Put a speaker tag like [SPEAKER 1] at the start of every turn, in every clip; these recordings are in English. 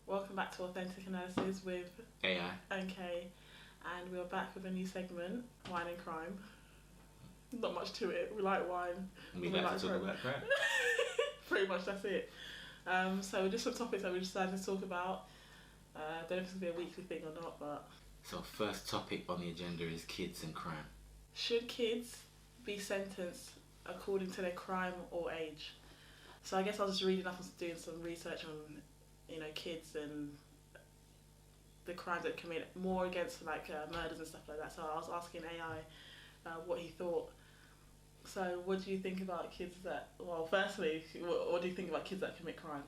[SPEAKER 1] Welcome back to Authentic Analysis with
[SPEAKER 2] AI.
[SPEAKER 1] and Kay, and we're back with a new segment, Wine and Crime. Not much to it. We like wine.
[SPEAKER 2] We like to talk about crime.
[SPEAKER 1] Pretty much that's it. So just some topics that we decided to talk about. Don't know if it's going to be a weekly thing or not, but...
[SPEAKER 2] So first topic on the agenda is kids and crime.
[SPEAKER 1] Should kids be sentenced according to their crime or age? So I guess I was just reading up and doing some research on, kids and the crimes that commit more against murders and stuff like that. So I was asking AI what he thought. So what do you think about kids that, well, firstly, what do you think about kids that commit crime?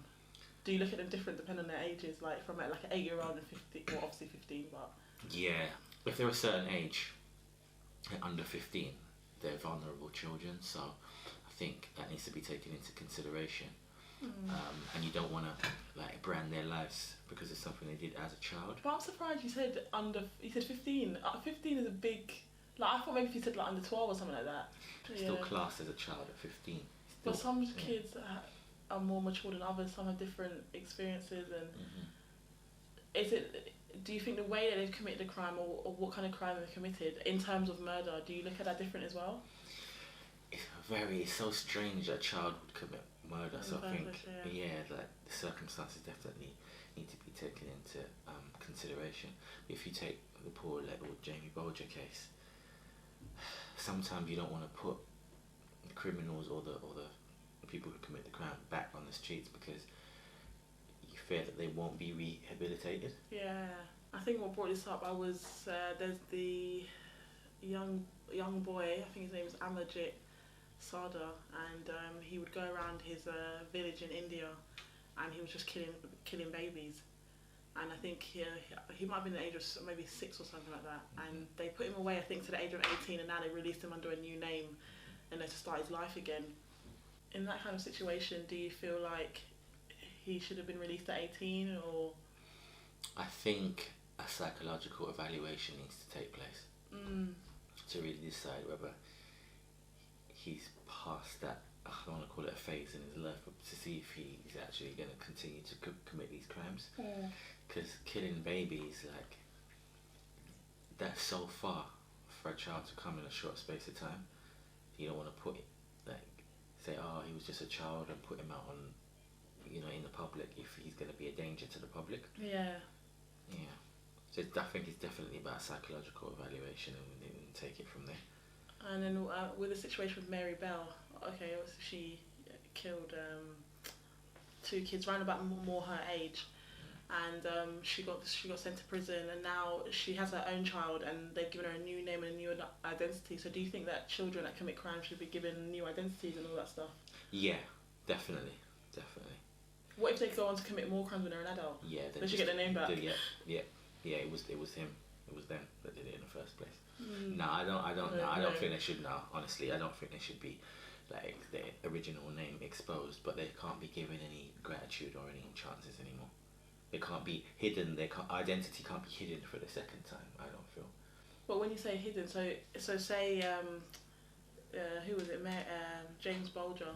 [SPEAKER 1] Do you look at them different depending on their ages, like from an 8-year-old and 15, well obviously 15, but...
[SPEAKER 2] Yeah, if they're a certain age, under 15, they're vulnerable children, so I think that needs to be taken into consideration. And you don't want to brand their lives because it's something they did as a child.
[SPEAKER 1] But I'm surprised you said 15. 15 is a big... I thought maybe if you said under 12 or something like that.
[SPEAKER 2] Still classed as a child at 15.
[SPEAKER 1] But some kids are more mature than others. Some have different experiences, and do you think the way that they've committed a crime or what kind of crime they've committed in terms of murder, do you look at that different as well?
[SPEAKER 2] It's so strange that a child would commit murder, so I think the circumstances definitely need to be taken into consideration. If you take the poor little Jamie Bolger case, sometimes you don't want to put the criminals or the people who commit the crime back on the streets because you fear that they won't be rehabilitated.
[SPEAKER 1] Yeah, I think what brought this up, there's the young boy, I think his name is Amarjit Sada, and he would go around his village in India, and he was just killing babies. And I think he might have been the age of maybe 6 or something like that. And they put him away, I think, to the age of 18, and now they released him under a new name, and to start his life again. In that kind of situation, do you feel like he should have been released at 18, or?
[SPEAKER 2] I think a psychological evaluation needs to take place to really decide whether he's past that, I don't want to call it a phase in his life, but to see if he's actually going to continue to commit these crimes. Because killing babies, that's so far for a child to come in a short space of time. You don't want to say, oh, he was just a child and put him out on, in the public if he's going to be a danger to the public.
[SPEAKER 1] Yeah.
[SPEAKER 2] Yeah. So I think it's definitely about psychological evaluation and take it from there.
[SPEAKER 1] And then with the situation with Mary Bell, she killed 2 kids round about more her age, and she got sent to prison, and now she has her own child, and they've given her a new name and a new identity. So do you think that children that commit crime should be given new identities and all that stuff?
[SPEAKER 2] Yeah, definitely.
[SPEAKER 1] What if they go on to commit more crimes when they're an adult?
[SPEAKER 2] Yeah,
[SPEAKER 1] they should get their name back.
[SPEAKER 2] Yeah. It was him. It was them that did it in the first place. No, I don't think they should. No, honestly, I don't think they should be their original name exposed, but they can't be given any gratitude or any chances anymore. They can't be hidden. Identity can't be hidden for the second time. I don't feel.
[SPEAKER 1] But when you say hidden, so say who was it? James Bolger.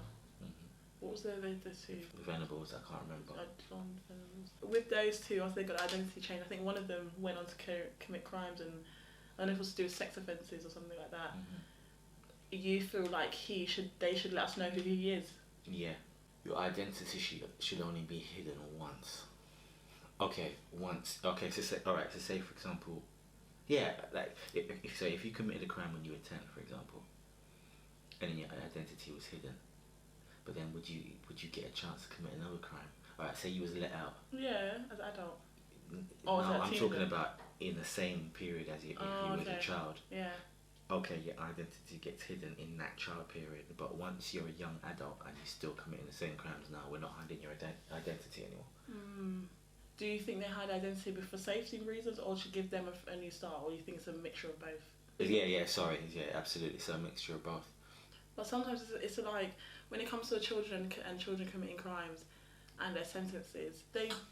[SPEAKER 1] What was the 2?
[SPEAKER 2] The Venables, I can't remember.
[SPEAKER 1] John Venables. With those 2, after they got identity change, I think one of them went on to commit crimes, and I don't know if it was to do with sex offences or something like that. You feel like they should let us know who he is? Yeah.
[SPEAKER 2] Your identity should only be hidden once. Okay, once. Okay, so say for example, if you committed a crime when you were 10, for example, and then your identity was hidden, but then would you get a chance to commit another crime? Alright, say you was let out.
[SPEAKER 1] Yeah, as an adult.
[SPEAKER 2] No, I'm talking about in the same period as if you was a child.
[SPEAKER 1] Yeah.
[SPEAKER 2] Okay, your identity gets hidden in that child period, but once you're a young adult and you're still committing the same crimes now, we're not hiding your identity anymore.
[SPEAKER 1] Do you think they hide identity for safety reasons, or to give them a new start, or do you think it's a mixture of both?
[SPEAKER 2] Yeah, absolutely. So a mixture of both.
[SPEAKER 1] But sometimes it's like when it comes to children and children committing crimes and their sentences,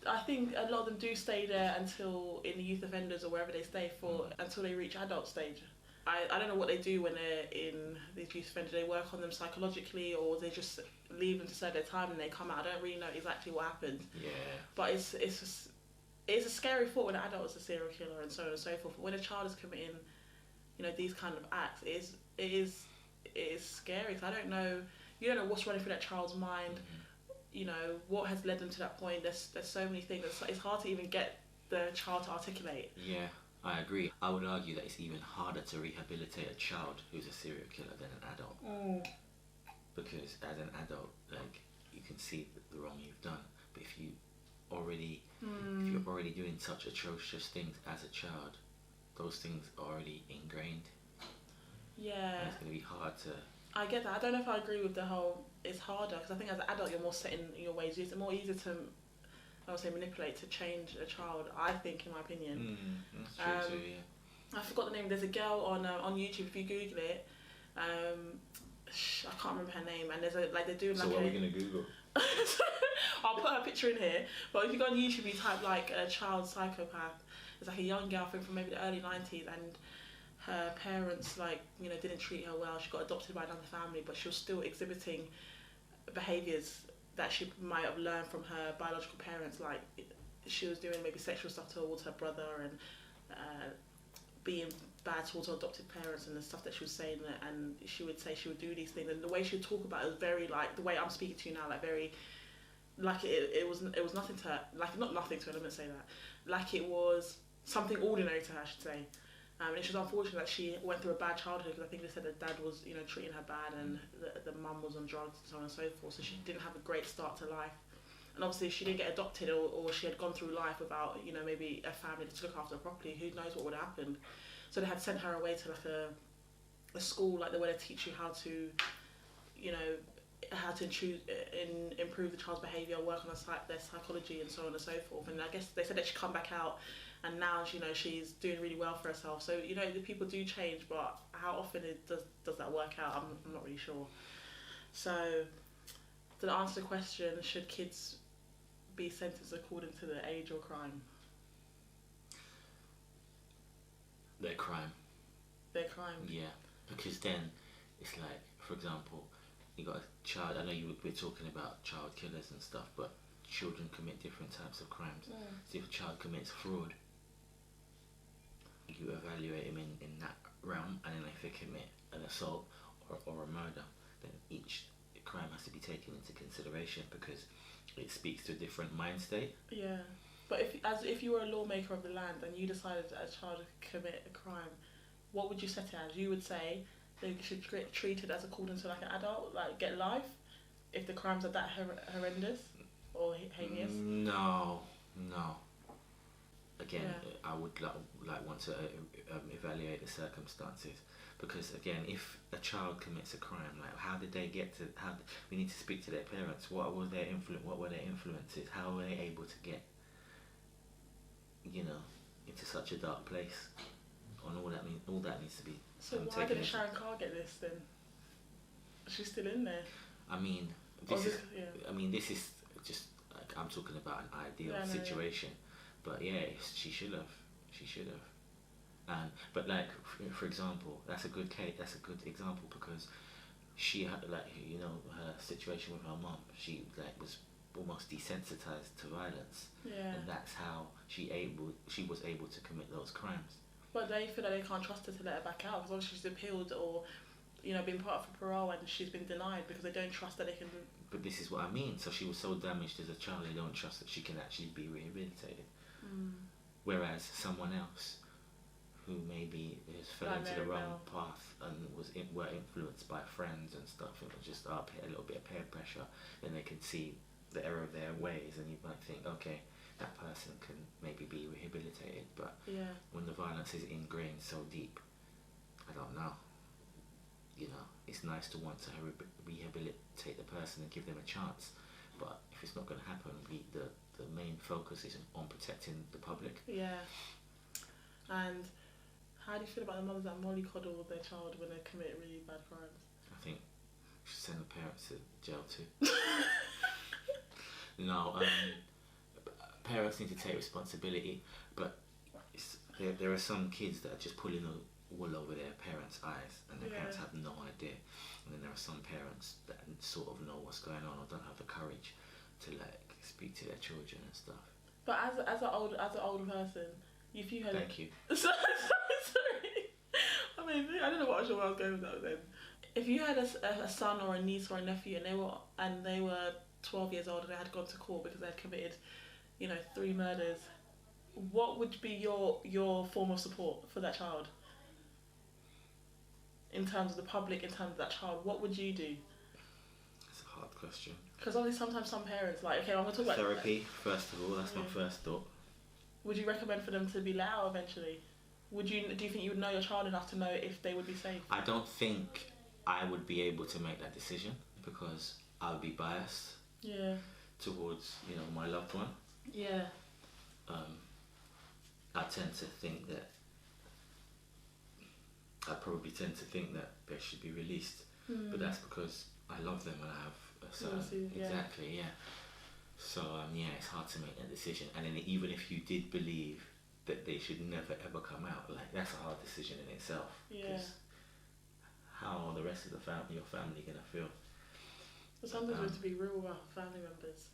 [SPEAKER 1] I think a lot of them do stay there until in the youth offenders or wherever they stay for until they reach adult stage. I don't know what they do when they're in these youth offenders. They work on them psychologically, or they just leave them to serve their time and they come out. I don't really know exactly what happens.
[SPEAKER 2] Yeah.
[SPEAKER 1] But it's a scary thought when an adult is a serial killer and so on and so forth. But when a child is committing, these kind of acts, it is scary. Cause I don't know. You don't know what's running through that child's mind. What has led them to that point. There's so many things. It's hard to even get the child to articulate.
[SPEAKER 2] Yeah, I agree. I would argue that it's even harder to rehabilitate a child who's a serial killer than an adult. Because as an adult, like, you can see the wrong you've done. But if you're already doing such atrocious things as a child, those things are already ingrained.
[SPEAKER 1] Yeah.
[SPEAKER 2] And it's going to be hard to...
[SPEAKER 1] I get that. I don't know if I agree with the whole it's harder, because I think as an adult you're more set in your ways. It's more easier to, I would say, manipulate, to change a child, I think, in my opinion.
[SPEAKER 2] That's true too, yeah.
[SPEAKER 1] I forgot the name. There's a girl on YouTube, if you Google it, I can't remember her name, and there's they're doing like
[SPEAKER 2] So what are we going to Google?
[SPEAKER 1] I'll put her picture in here, but if you go on YouTube you type like a child psychopath, it's like a young girl, I think, from maybe the early 90s, and her parents didn't treat her well. She got adopted by another family, but she was still exhibiting behaviours that she might have learned from her biological parents. Like, she was doing maybe sexual stuff towards her brother, and being bad towards her adopted parents, and the stuff that she was saying, and she would say she would do these things, and the way she would talk about it was very like the way I'm speaking to you now, like very like it was nothing to her, like not nothing to her, let me say that, like it was something ordinary to her, I should say. And it was unfortunate that she went through a bad childhood, because I think they said that dad was, treating her bad, and the mum was on drugs and so on and so forth. So she didn't have a great start to life. And obviously, if she didn't get adopted, or she had gone through life without, maybe a family to look after her properly, who knows what would have happened. So they had sent her away to like a school, like the way they teach you how to, how to improve the child's behaviour, work on their psychology and so on and so forth. And I guess they said that she'd come back out, and now she's doing really well for herself. So the people do change, but how often does that work out? I'm not really sure. So to answer the question, should kids be sentenced according to the age or crime?
[SPEAKER 2] Their crime.
[SPEAKER 1] Their crime.
[SPEAKER 2] Yeah, because then it's like, for example, you got a child. I know we're talking about child killers and stuff, but children commit different types of crimes. So if a child commits fraud, you evaluate him in that realm, and then if they commit an assault or a murder, then each crime has to be taken into consideration, because it speaks to a different mind state.
[SPEAKER 1] Yeah, but if you were a lawmaker of the land and you decided that a child commit a crime, what would you set it as? You would say they should get treated as according to like an adult, like get life, if the crimes are that horrendous or heinous?
[SPEAKER 2] No. Again, I would like want to evaluate the circumstances, because again, if a child commits a crime, like how did they get to? We need to speak to their parents. What were their influences? How were they able to get, into such a dark place? And all that needs to be.
[SPEAKER 1] So why didn't Sharon Carr get this then? She's still in there.
[SPEAKER 2] I mean, this is just like, I'm talking about an ideal situation. But yeah, she should have. But like, for example, that's a good case. That's a good example, because she had her situation with her mum. She was almost desensitized to violence, and that's how she was able to commit those crimes.
[SPEAKER 1] But they feel like they can't trust her to let her back out, because obviously she's appealed or been put up for parole, and she's been denied because they don't trust that they can.
[SPEAKER 2] But this is what I mean. So she was so damaged as a child, they don't trust that she can actually be rehabilitated. Whereas someone else who maybe has fell into the wrong path and were influenced by friends and stuff, and was just a little bit of peer pressure, then they can see the error of their ways, and you might think, okay, that person can maybe be rehabilitated. But when the violence is ingrained so deep, I don't know. It's nice to want to rehabilitate the person and give them a chance, but if it's not going to happen, the the main focus is on protecting the public.
[SPEAKER 1] Yeah. And how do you feel about the mums that mollycoddle their child when they commit really bad crimes?
[SPEAKER 2] I think we should send the parents to jail too. No, parents need to take responsibility, but there are some kids that are just pulling the wool over their parents' eyes, and their parents have no idea. And then there are some parents that sort of know what's going on or don't have the courage to like speak to their children and stuff.
[SPEAKER 1] But as an older person, if you had
[SPEAKER 2] Thank you.
[SPEAKER 1] Sorry. I mean, I don't know what I was going with that then. If you had a son or a niece or a nephew and they were 12 years old and they had gone to court because they had committed, 3 murders, what would be your form of support for that child? In terms of the public, in terms of that child, what would you do?
[SPEAKER 2] That's a hard question.
[SPEAKER 1] Because obviously sometimes some parents, I'm going to talk about...
[SPEAKER 2] Therapy, first of all, that's my first thought.
[SPEAKER 1] Would you recommend for them to be let out eventually? Do you think you would know your child enough to know if they would be safe?
[SPEAKER 2] I don't think I would be able to make that decision because I would be biased towards, my loved one.
[SPEAKER 1] Yeah.
[SPEAKER 2] I probably tend to think that they should be released, but that's because I love them and I have a certain... Exactly, yeah. So, it's hard to make that decision. And then even if you did believe that they should never ever come out, that's a hard decision in itself.
[SPEAKER 1] Yeah.
[SPEAKER 2] How are the rest of your family going to feel?
[SPEAKER 1] But sometimes we have to be real with our family members.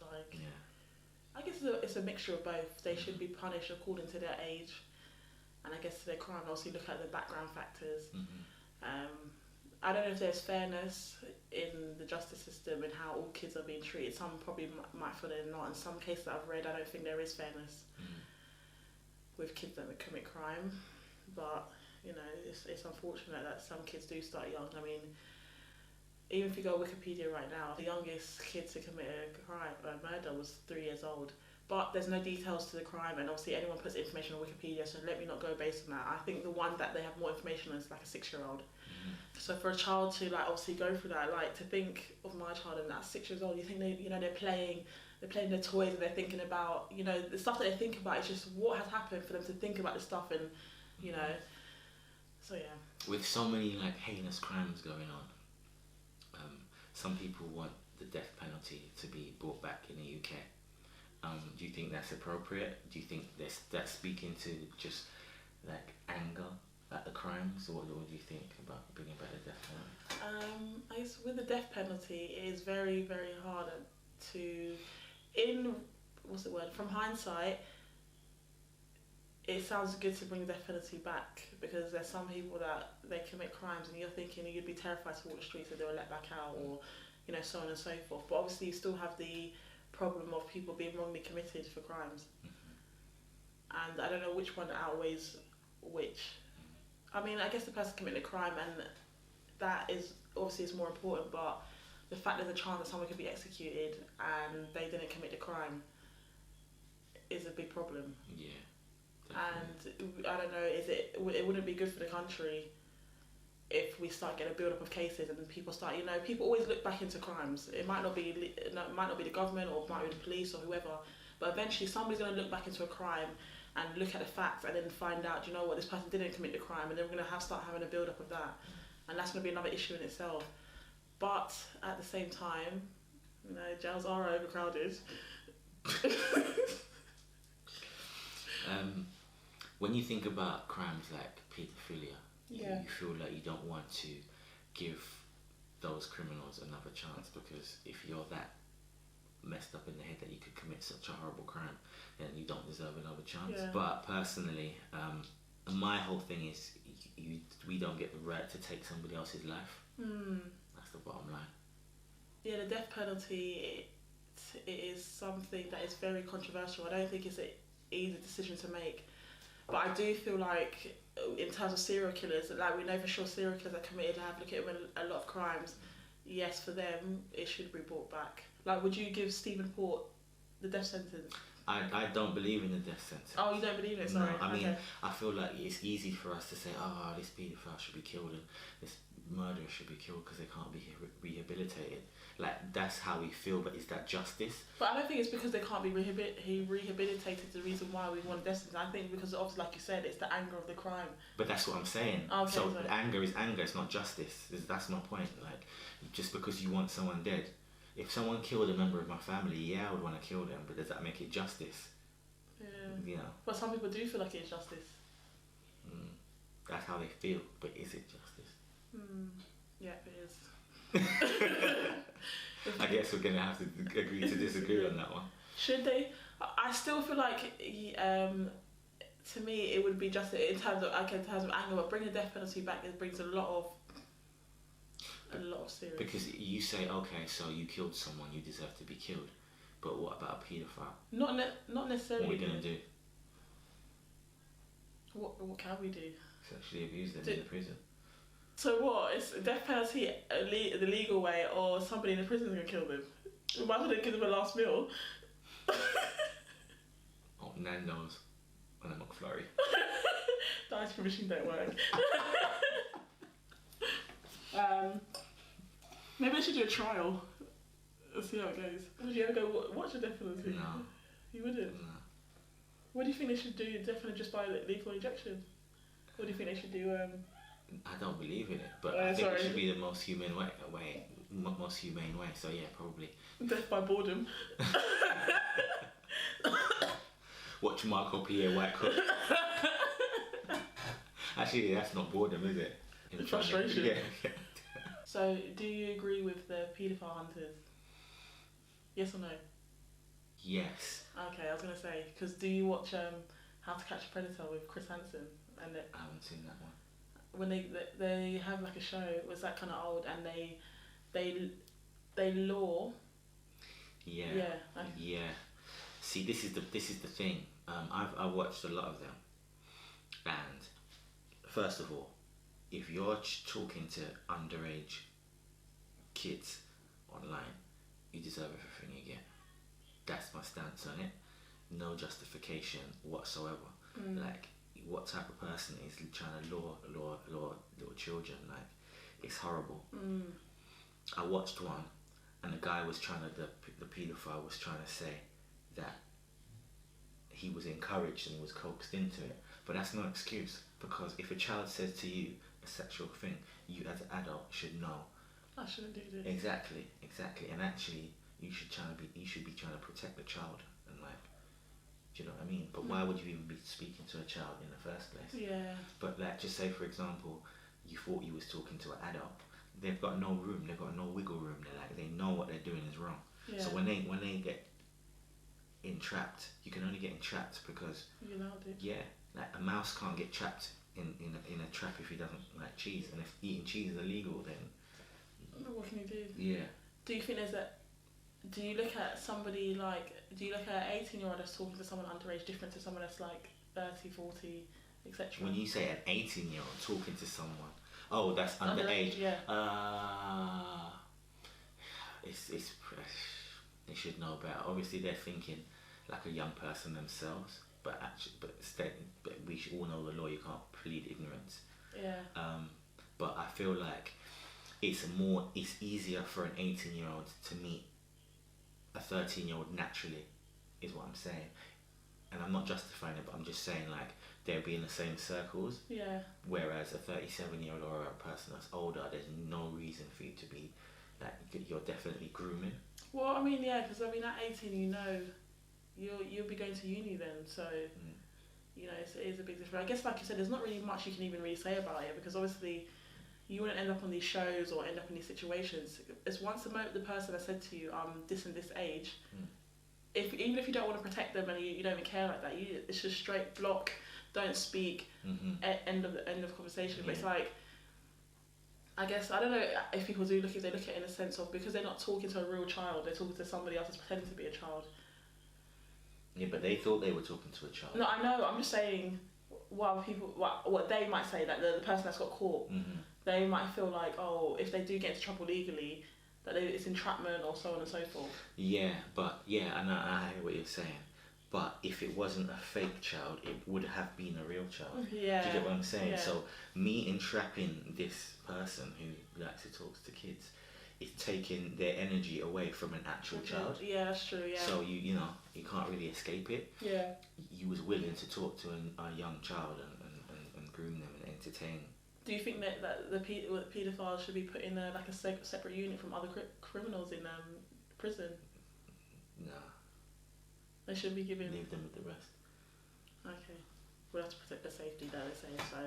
[SPEAKER 1] I guess it's a mixture of both. They should be punished according to their age, and I guess to their crime. Also, look at the background factors. I don't know if there's fairness in the justice system and how all kids are being treated. Some probably might feel they're not. In some cases that I've read, I don't think there is fairness with kids that commit crime. But it's unfortunate that some kids do start young. I mean, even if you go on Wikipedia right now, the youngest kid to commit a murder was 3 years old. But there's no details to the crime, and obviously anyone puts information on Wikipedia, so let me not go based on that. I think the one that they have more information on is like a 6-year-old. So for a child to obviously go through that, to think of my child and that's 6 years old, you think they're playing their toys and they're thinking about, the stuff that they think about is just what has happened for them to think about this stuff and, so yeah.
[SPEAKER 2] With so many heinous crimes going on, some people want the death penalty to be brought back in the UK. Do you think that's appropriate? Do you think that's speaking to just anger at the crimes, or what do you think about bringing back the death penalty?
[SPEAKER 1] I guess with the death penalty, it is very, very hard to, from hindsight, it sounds good to bring the death penalty back because there's some people that they commit crimes and you're thinking you'd be terrified to walk the streets if they were let back out or, so on and so forth. But obviously you still have the problem of people being wrongly committed for crimes. And I don't know which one outweighs which. I mean, I guess the person committing the crime, and that is obviously is more important, but the fact there's a chance that someone could be executed and they didn't commit the crime is a big problem.
[SPEAKER 2] Yeah.
[SPEAKER 1] Definitely. And I don't know, it wouldn't be good for the country if we start getting a build-up of cases and then people start, people always look back into crimes. It might not be the government or it might be the police or whoever, but eventually somebody's going to look back into a crime and look at the facts and then find out, this person didn't commit the crime, and then we're going to start having a build-up of that. And that's going to be another issue in itself. But at the same time, jails are overcrowded.
[SPEAKER 2] When you think about crimes like paedophilia,
[SPEAKER 1] you
[SPEAKER 2] feel like you don't want to give those criminals another chance, because if you're that messed up in the head that you could commit such a horrible crime, then you don't deserve another chance. Yeah. But personally, my whole thing is we don't get the right to take somebody else's life. That's the bottom line.
[SPEAKER 1] Yeah, the death penalty, it is something that is very controversial. I don't think it's an easy decision to make. But I do feel like, in terms of serial killers, we know for sure serial killers are committed have a lot of crimes. Yes, for them, it should be brought back. Would you give Stephen Port the death sentence?
[SPEAKER 2] I don't believe in the death sentence.
[SPEAKER 1] Oh, you don't believe it? Sorry.
[SPEAKER 2] No, I mean,
[SPEAKER 1] okay.
[SPEAKER 2] I feel like it's easy for us to say, oh, this paedophile should be killed and this murderer should be killed because they can't be rehabilitated. Like, that's how we feel, but is that justice?
[SPEAKER 1] But I don't think it's because they can't be rehabilitated the reason why we want death sentence. I think because, obviously, like you said, it's the anger of the crime.
[SPEAKER 2] But that's what I'm saying.
[SPEAKER 1] Okay,
[SPEAKER 2] so anger is anger, it's not justice. That's my point. Like, just because you want someone dead. If someone killed a member of my family, yeah, I would want to kill them, but does that make it justice?
[SPEAKER 1] Yeah.
[SPEAKER 2] You know.
[SPEAKER 1] But some people do feel like it's justice.
[SPEAKER 2] That's how they feel, but is it justice?
[SPEAKER 1] Yeah, it is.
[SPEAKER 2] I guess we're gonna have to agree to disagree on that one.
[SPEAKER 1] Should they? I still feel like, to me, it would be justice in terms of anger, but bringing the death penalty back, it brings a lot of serious.
[SPEAKER 2] Because you say, okay, so you killed someone, you deserve to be killed, but what about a paedophile?
[SPEAKER 1] Not necessarily.
[SPEAKER 2] What are we gonna do?
[SPEAKER 1] What can we do?
[SPEAKER 2] Sexually abuse them in the prison.
[SPEAKER 1] So what? Is death penalty the legal way, or somebody in the prison is gonna kill them? Why would they give them a last meal?
[SPEAKER 2] Oh, Nando's and a McFlurry.
[SPEAKER 1] The ice cream machine don't work. Maybe they should do a trial. Let's see how it goes. Would you ever go watch a death penalty?
[SPEAKER 2] No.
[SPEAKER 1] You wouldn't?
[SPEAKER 2] No.
[SPEAKER 1] What do you think they should do? Death penalty just by lethal injection? What do you think they should do?
[SPEAKER 2] I don't believe in it, but I think it should be the most humane way. Most humane way. So yeah, probably.
[SPEAKER 1] Death by boredom.
[SPEAKER 2] Watch Marco Pierre White cook. Actually, that's not boredom, is it?
[SPEAKER 1] It's frustration.
[SPEAKER 2] Yeah.
[SPEAKER 1] So, do you agree with the paedophile hunters? Yes or no?
[SPEAKER 2] Yes.
[SPEAKER 1] Okay, I was gonna say, because do you watch How to Catch a Predator with Chris Hanson? And
[SPEAKER 2] I haven't seen that one.
[SPEAKER 1] When they have like a show, it was that kind of old, and they lure.
[SPEAKER 2] Yeah.
[SPEAKER 1] Yeah.
[SPEAKER 2] Yeah. See, this is the thing. I've watched a lot of them, and first of all, if you're talking to underage kids online, you deserve everything you get. That's my stance on it. No justification whatsoever. Like, what type of person is trying to lure little children? Like, it's horrible. I watched one, and the guy was the paedophile was trying to say that he was encouraged and was coaxed into it. But that's no excuse, because if a child says to you a sexual thing, you as an adult should know.
[SPEAKER 1] I shouldn't do this.
[SPEAKER 2] Exactly. And actually, you should be trying to protect the child, and like, do you know what I mean? But why would you even be speaking to a child in the first place? Yeah. But like, just say for example, you thought you was talking to an adult. They've got no room. They've got no wiggle room. They know what they're doing is wrong. Yeah. So when they get entrapped, you can only get entrapped because
[SPEAKER 1] you allowed it.
[SPEAKER 2] Yeah. Like, a mouse can't get trapped in a trap if he doesn't like cheese, and if eating cheese is illegal, then
[SPEAKER 1] what can you do?
[SPEAKER 2] Yeah.
[SPEAKER 1] Do you think do you look at somebody like, do you look at an 18-year-old that's talking to someone underage different to someone that's like 30, 40, etc.?
[SPEAKER 2] When you say an 18-year-old talking to someone, oh, that's underage.
[SPEAKER 1] Yeah.
[SPEAKER 2] It's they should know better. Obviously, they're thinking like a young person themselves, but we should all know the law. You can't plead ignorance.
[SPEAKER 1] Yeah.
[SPEAKER 2] But I feel like it's easier for an 18-year-old to meet a 13-year-old naturally, is what I'm saying. And I'm not justifying it, but I'm just saying, like, they'll be in the same circles. Yeah. Whereas a 37-year-old or a person that's older, there's no reason for you to be, like, you're definitely grooming.
[SPEAKER 1] Well, I mean, yeah, because I mean, at 18, you know, you'll be going to uni then, so you know, it is a big difference. I guess, like you said, there's not really much you can even really say about it, because obviously you wouldn't end up on these shows or end up in these situations. It's once the person has said to you, this and this age, even if you don't want to protect them and you don't even care like that, it's just straight block, don't speak, end of conversation. Yeah. But it's like, I guess, I don't know if people do look at it in a sense of, because they're not talking to a real child, they're talking to somebody else that's pretending to be a child.
[SPEAKER 2] Yeah, but they thought they were talking to a child.
[SPEAKER 1] No, I know, I'm just saying, what they might say, that the person that's got caught, they might feel like, oh, if they do get into trouble legally, that it's entrapment or so on and so forth.
[SPEAKER 2] Yeah, but I hear what you're saying, But if it wasn't a fake child, it would have been a real child.
[SPEAKER 1] Yeah.
[SPEAKER 2] Do you get what I'm saying?
[SPEAKER 1] Yeah.
[SPEAKER 2] So me entrapping this person who likes to talk to kids is taking their energy away from an actual child.
[SPEAKER 1] Yeah, that's true. Yeah.
[SPEAKER 2] So you know you can't really escape it.
[SPEAKER 1] Yeah.
[SPEAKER 2] You was willing to talk to a young child and groom them and entertain.
[SPEAKER 1] Do you think that the paedophiles should be put in like a separate unit from other criminals in prison?
[SPEAKER 2] Nah.
[SPEAKER 1] They should be given.
[SPEAKER 2] Leave them with the rest.
[SPEAKER 1] Okay. We'll have to protect their safety, though, they say, so.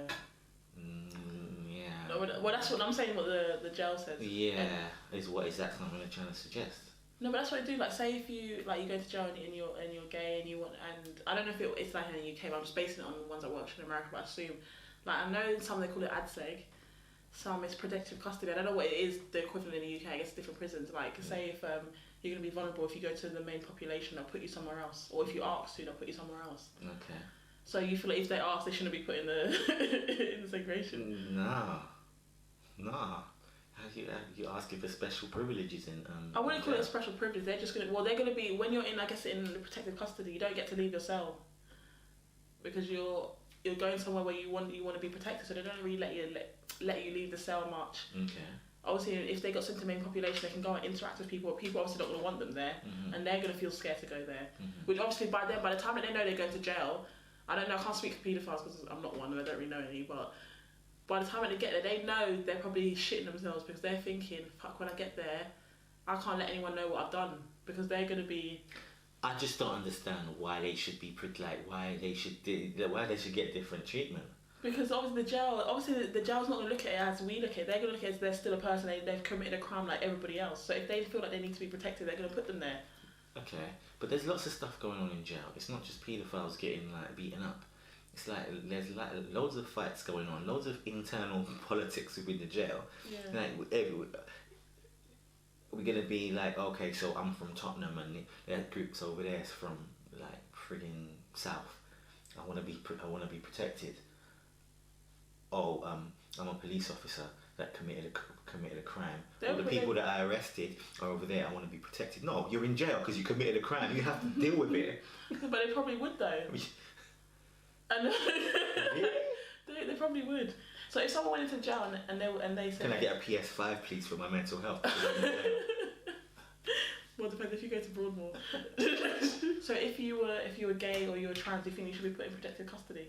[SPEAKER 2] Yeah.
[SPEAKER 1] No, well, that's what I'm saying, what the jail says.
[SPEAKER 2] Yeah, is what exactly I'm really trying to suggest.
[SPEAKER 1] No, but that's what I do. Like, say if you go to jail and you're gay and you want, and I don't know if it's like in the UK, but I'm just basing it on the ones I watched in America, but I assume, like, I know some they call it ADSEG, some is protective custody. I don't know what it is, the equivalent in the UK, I guess different prisons. Like, say if you're going to be vulnerable, if you go to the main population, they'll put you somewhere else. Or if you ask to, they'll put you somewhere else.
[SPEAKER 2] Okay.
[SPEAKER 1] So you feel like if they ask, they shouldn't be put in the in the segregation?
[SPEAKER 2] Nah. You asking for special privileges in
[SPEAKER 1] I wouldn't call it a special privilege. They're just they're gonna be, when you're in, I guess, in protective custody, you don't get to leave your cell because you're going somewhere where you want to be protected. So they don't really let you leave the cell much.
[SPEAKER 2] Okay.
[SPEAKER 1] Obviously, if they got sent to main population, they can go and interact with people. But people obviously not gonna want them there, and they're gonna feel scared to go there. Which obviously by the time that they know they're going to jail, I don't know. I can't speak for paedophiles because I'm not one and I don't really know any, but by the time they get there, they know they're probably shitting themselves because they're thinking, fuck, when I get there, I can't let anyone know what I've done because they're going to be...
[SPEAKER 2] I just don't understand why they should be, why they should get different treatment.
[SPEAKER 1] Because obviously the jail's not going to look at it as we look at it. They're going to look at it as they're still a person, they've committed a crime like everybody else. So if they feel like they need to be protected, they're going to put them there.
[SPEAKER 2] Okay, but there's lots of stuff going on in jail. It's not just paedophiles getting like beaten up. It's like there's like loads of fights going on, loads of internal politics within the jail.
[SPEAKER 1] Yeah.
[SPEAKER 2] Like we're gonna be like, okay, so I'm from Tottenham and that group's over there is from like friggin' South. I wanna be protected. Oh, I'm a police officer that committed a crime. All the people that I arrested are over there. I want to be protected. No, you're in jail because you committed a crime. You have to deal with it.
[SPEAKER 1] But they probably would though. And they probably would. So if someone went into jail and they said,
[SPEAKER 2] "Can I get a PS5, please, for my mental health?"
[SPEAKER 1] Well, it depends if you go to Broadmoor. So if you were gay or you were trans, do you think you should be put in protective custody?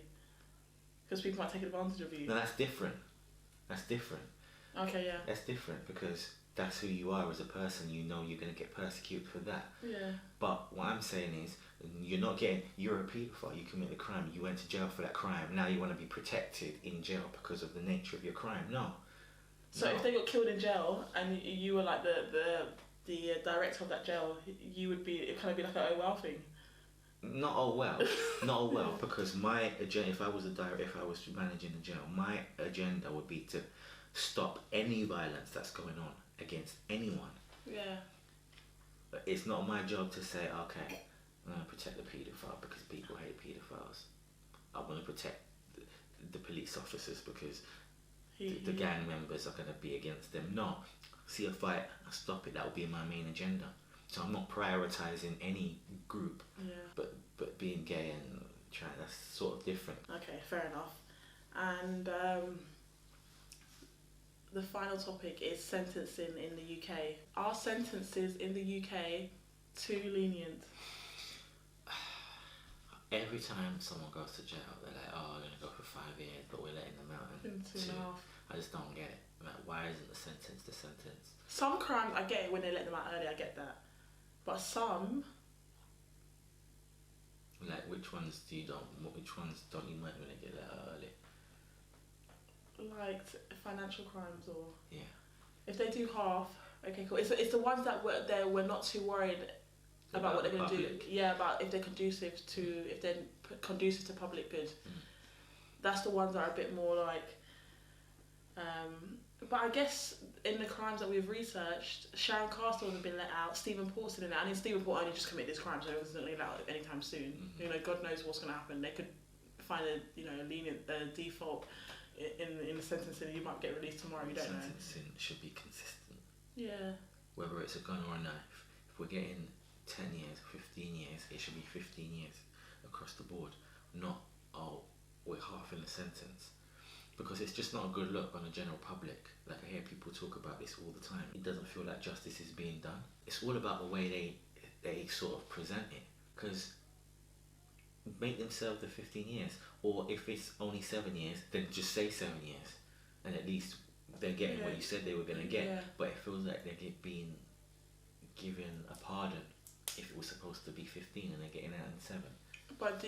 [SPEAKER 1] Because people might take advantage of you.
[SPEAKER 2] No, that's different.
[SPEAKER 1] Okay, yeah.
[SPEAKER 2] That's different because that's who you are as a person. You know you're going to get persecuted for that.
[SPEAKER 1] Yeah.
[SPEAKER 2] But what I'm saying is, you're a paedophile, you committed a crime, you went to jail for that crime, now you want to be protected in jail because of the nature of your crime. No.
[SPEAKER 1] So if they got killed in jail and you were like the director of that jail, it kind of be like a oh well thing?
[SPEAKER 2] Not all well, because my agenda, if I was managing the jail, my agenda would be to stop any violence that's going on against anyone.
[SPEAKER 1] Yeah.
[SPEAKER 2] But it's not my job to say, okay, I'm going to protect the paedophile because people hate paedophiles. I'm going to protect the police officers because the gang members are going to be against them. No, see a fight, I stop it. That will be my main agenda. So I'm not prioritising any group, but being gay and trans, that's sort of different.
[SPEAKER 1] Okay, fair enough. And the final topic is sentencing in the UK. Are sentences in the UK too lenient?
[SPEAKER 2] Every time someone goes to jail, they're like, oh, I'm going to go for 5 years, but we're letting them out in 2.5. I just don't get it. Like, why isn't the sentence?
[SPEAKER 1] Some crimes, I get it when they let them out early, I get that. But some...
[SPEAKER 2] Like, which ones don't you mind when they get let out early?
[SPEAKER 1] Like financial crimes or...
[SPEAKER 2] Yeah.
[SPEAKER 1] If they do half, okay, cool. It's the ones that we're not too worried about what they're going to do. Yeah, about if they're conducive to public good. That's the ones that are a bit more like... but I guess in the crimes that we've researched, Sharon Castle hasn't been let out, Stephen Port's in it. I mean, Stephen Port only just committed this crime, so he wasn't let out anytime soon. You know, God knows what's going to happen. They could find a lenient default in the sentencing. You might get released tomorrow. You don't know.
[SPEAKER 2] Sentencing should be consistent.
[SPEAKER 1] Yeah.
[SPEAKER 2] Whether it's a gun or a knife, if we're getting 10 years, 15 years, it should be 15 years. across the board, not, oh, we're half in the sentence. Because it's just not a good look on the general public. Like, I hear people talk about this all the time. It doesn't feel like justice is being done. It's all about the way they sort of present it. Because make them serve the 15 years. Or if it's only 7 years, then just say 7 years. And at least they're getting what you said they were going to get.
[SPEAKER 1] Yeah.
[SPEAKER 2] But it feels like they're being given a pardon if it was supposed to be 15 and they're getting out in 7.
[SPEAKER 1] But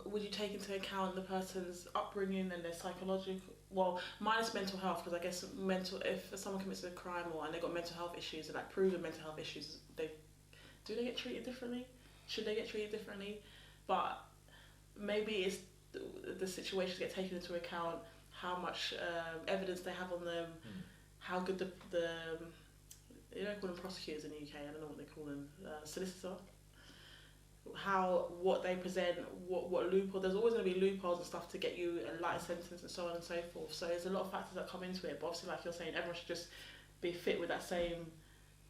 [SPEAKER 1] would you take into account the person's upbringing and their psychological, well, minus mental health, because I guess if someone commits a crime and they got mental health issues, and like proven mental health issues, do they get treated differently? Should they get treated differently? But maybe it's the situations get taken into account, how much evidence they have on them, how good the they don't call them prosecutors in the UK, I don't know what they call them, solicitor. What they present, what loophole. There's always going to be loopholes and stuff to get you a lighter sentence and so on and so forth. So there's a lot of factors that come into it. But obviously, like you're saying, everyone should just be fit with that same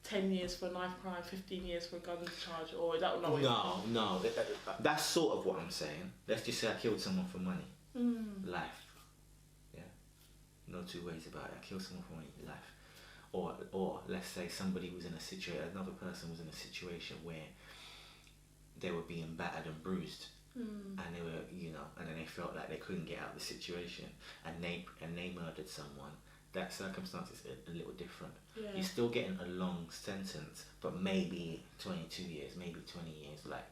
[SPEAKER 1] 10 years for a knife crime, 15 years for a gun charge, or is that not?
[SPEAKER 2] No. That's sort of what I'm saying. Let's just say I killed someone for money. Life. Yeah. No two ways about it. I killed someone for money. Life. Or let's say somebody was in a situation. Another person was in a situation where they were being battered and bruised, and they were, and then they felt like they couldn't get out of the situation, and they murdered someone. That circumstance is a little different.
[SPEAKER 1] Yeah.
[SPEAKER 2] You're still getting a long sentence, but maybe 22 years, maybe 20 years, like,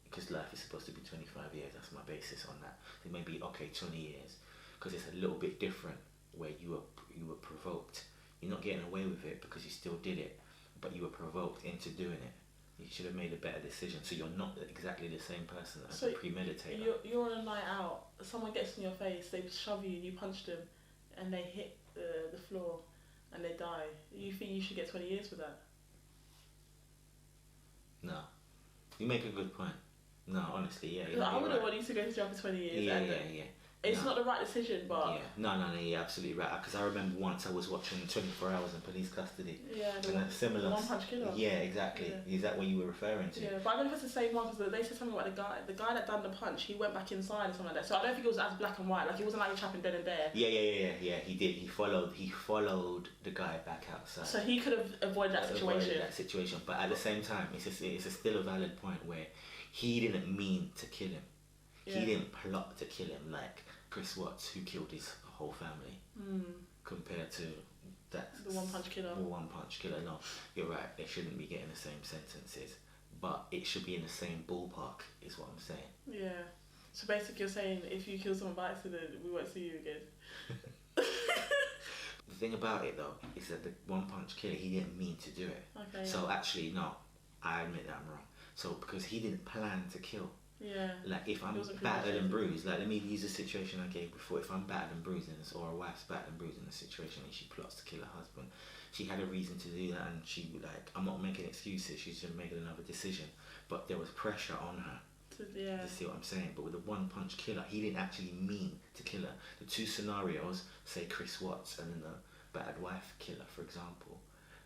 [SPEAKER 2] because life is supposed to be 25 years. That's my basis on that. So maybe 20 years, because it's a little bit different where you were provoked. You're not getting away with it because you still did it, but you were provoked into doing it. You should have made a better decision, so you're not exactly the same person as a premeditator.
[SPEAKER 1] You're on a night out, someone gets in your face, they shove you, you punch them, and they hit the floor, and they die. You think you should get 20 years for that?
[SPEAKER 2] No. You make a good point. No, honestly, yeah.
[SPEAKER 1] I wouldn't want you to go to jail for 20 years.
[SPEAKER 2] Yeah.
[SPEAKER 1] It's not the right decision, but...
[SPEAKER 2] Yeah. No, you're absolutely right. Because I remember once I was watching 24 Hours in Police Custody.
[SPEAKER 1] Yeah,
[SPEAKER 2] similar.
[SPEAKER 1] The one-punch killer.
[SPEAKER 2] Yeah, exactly. Yeah. Is that what you were referring to?
[SPEAKER 1] Yeah, but I don't know if it's the same one, because they said something about the guy that done the punch, he went back inside or something like that. So I don't think it was as black and white. Like, it wasn't like he trapping dead and there.
[SPEAKER 2] Yeah, he did. He followed the guy back outside.
[SPEAKER 1] So he could have avoided that situation.
[SPEAKER 2] But at the same time, it's still a valid point where he didn't mean to kill him. Yeah. He didn't plot to kill him like Chris Watts, who killed his whole family, compared to the one-punch killer. No, you're right. They shouldn't be getting the same sentences, but it should be in the same ballpark, is what I'm saying.
[SPEAKER 1] Yeah. So basically, you're saying if you kill someone by accident, we won't see you again.
[SPEAKER 2] The thing about it though is that the one-punch killer, he didn't mean to do it.
[SPEAKER 1] Okay.
[SPEAKER 2] So actually, no, I admit that I'm wrong. So because he didn't plan to kill.
[SPEAKER 1] Yeah.
[SPEAKER 2] Like, if I'm battered and bruised, like, let me use the situation I gave before. If I'm battered and bruised, or a wife's battered and bruised in a situation and she plots to kill her husband, she had a reason to do that, and she, like, I'm not making excuses, she's just making another decision. But there was pressure on her. To see what I'm saying. But with the one-punch killer, he didn't actually mean to kill her. The two scenarios, say Chris Watts and then the battered wife killer, for example,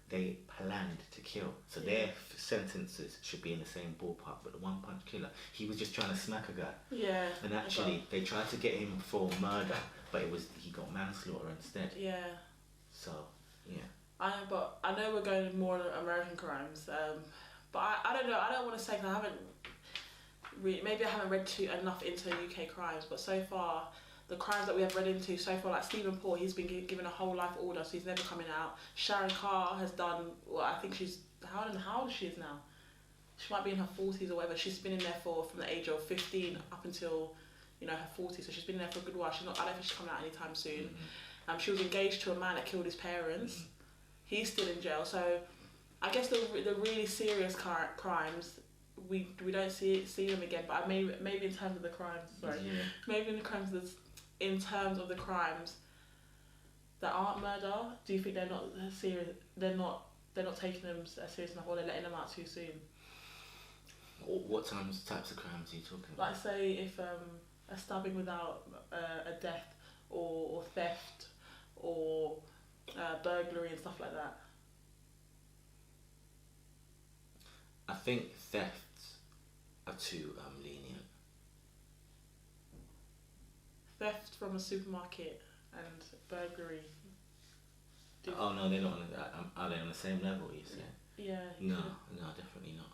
[SPEAKER 2] they planned to kill, so their sentences should be in the same ballpark. But the one-punch killer, he was just trying to smack a guy.
[SPEAKER 1] Yeah.
[SPEAKER 2] And actually, they tried to get him for murder, but he got manslaughter instead.
[SPEAKER 1] Yeah.
[SPEAKER 2] So, yeah.
[SPEAKER 1] I know we're going more on American crimes, but I don't know. I don't want to say, 'cause I haven't. Maybe I haven't read enough into UK crimes, but so far, the crimes that we have read into so far, like Stephen Paul, he's been given a whole life order, so he's never coming out. Sharon Carr has done, well, I think she's, how old she is now? She might be in her 40s or whatever. She's been in there from the age of 15 up until, her 40s, so she's been in there for a good while. I don't think she's coming out anytime soon. Mm-hmm. She was engaged to a man that killed his parents. Mm-hmm. He's still in jail, so I guess the really serious crimes, we don't see them again, but maybe in terms of the crimes, maybe in terms of the crimes that aren't murder, do you think they're not serious? They're not taking them serious enough, or they're letting them out too soon?
[SPEAKER 2] What types of crimes are you talking about?
[SPEAKER 1] Like, say if a stabbing without a death, or theft, or burglary and stuff like that.
[SPEAKER 2] I think thefts are too lenient.
[SPEAKER 1] theft from a supermarket and burglary.
[SPEAKER 2] Oh no, they're not on are they on the same level, you say?
[SPEAKER 1] Yeah.
[SPEAKER 2] No, definitely not.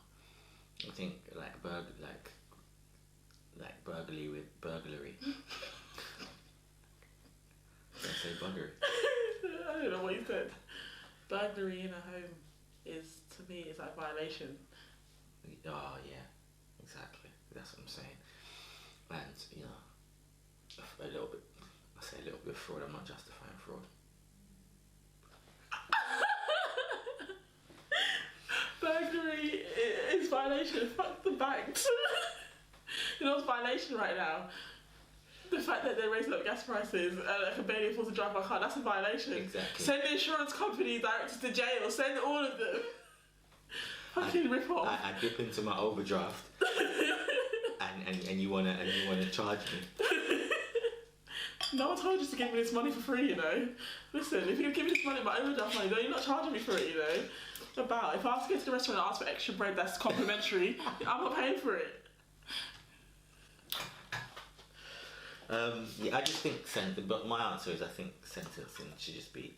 [SPEAKER 2] I think like burglary with burglary. Did I say buggery?
[SPEAKER 1] I don't know what you said. Burglary in a home is, to me, is like violation.
[SPEAKER 2] Oh yeah, exactly. That's what I'm saying. And you know, I say a little bit of fraud. I'm not justifying fraud.
[SPEAKER 1] Burglary is violation. Fuck the banks. You know what's violation right now? The fact that they're raising up gas prices and I can barely afford to drive my car, that's a violation.
[SPEAKER 2] Exactly.
[SPEAKER 1] Send the insurance company directors to jail. Send all of them. Fucking rip off.
[SPEAKER 2] I dip into my overdraft and you wanna charge me.
[SPEAKER 1] No one told you to give me this money for free, you know. Listen, if you give me this money, my overdraft money, you're not charging me for it, you know. If I ask to go to the restaurant and ask for extra bread that's complimentary, I'm not paying for it.
[SPEAKER 2] Yeah, I just think but my answer is I think sentencing should just be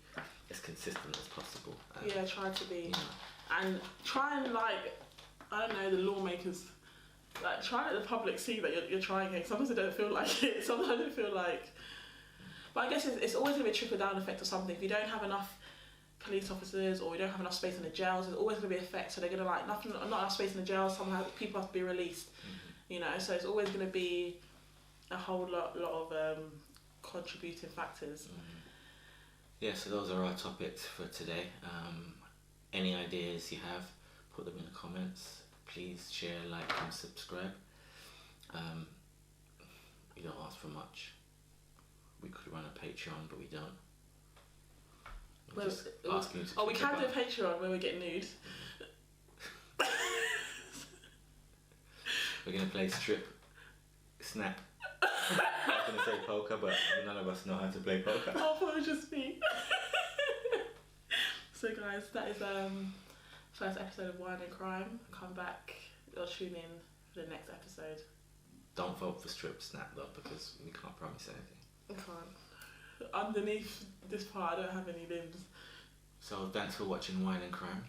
[SPEAKER 2] as consistent as possible.
[SPEAKER 1] Yeah, try to be.
[SPEAKER 2] Yeah.
[SPEAKER 1] And try and like, I don't know, the lawmakers, like try and let the public see that you're trying it. Sometimes they don't feel like it, sometimes they feel like, but I guess it's always going to be a trickle down effect of something. If you don't have enough police officers or you don't have enough space in the jails, there's always going to be an effect. So they're going to like, not enough space in the jails, people have to be released, you know, so it's always going to be a whole lot of contributing factors.
[SPEAKER 2] Yeah, so those are our topics for today. Any ideas you have, put them in the comments. Please share, like and subscribe. We don't ask for much. We could run a Patreon, but we don't.
[SPEAKER 1] We can do a Patreon where we get nude.
[SPEAKER 2] We're going to play strip, snap. I was going to say poker, but none of us know how to play poker.
[SPEAKER 1] Oh, it was just me. So guys, that is first episode of Wine and Crime. Come back or tune in for the next episode.
[SPEAKER 2] Don't vote for strip, snap though, because we can't promise anything.
[SPEAKER 1] I can't. Underneath this part, I don't have any limbs.
[SPEAKER 2] So thanks for watching Wine and Crime.